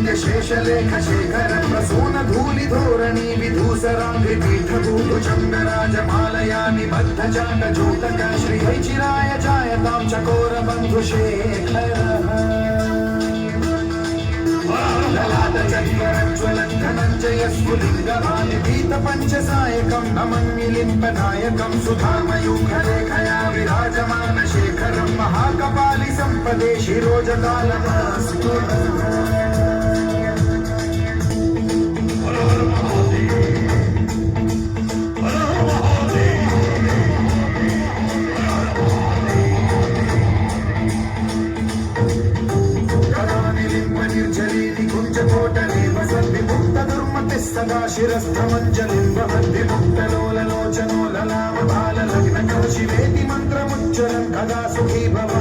शेषलेख शेखर प्रसून धूलि धोरणी विधूसरांघ्रि पीठभूभुजङ्गराजमालया निबद्ध चाटजूटक श्रीचिराय जायतां चकोर बन्धुशेखरः ललाटचन्द्रज्वलद्धनञ्जय स्फुलिङ्गभानिपीतपञ्चसायकं नमन्निलिम्पनायकं सुधामयूखलेखया विराजमान शेखरं महाकपालि सम्पदे शिरोजकालमास्तु सदा शिरस्थमञ्जलिं वहन्ति मुक्तलोललोचनो ललामभाललग्नकौशिवेति मन्त्रमुच्चरन् कदा सुखी भव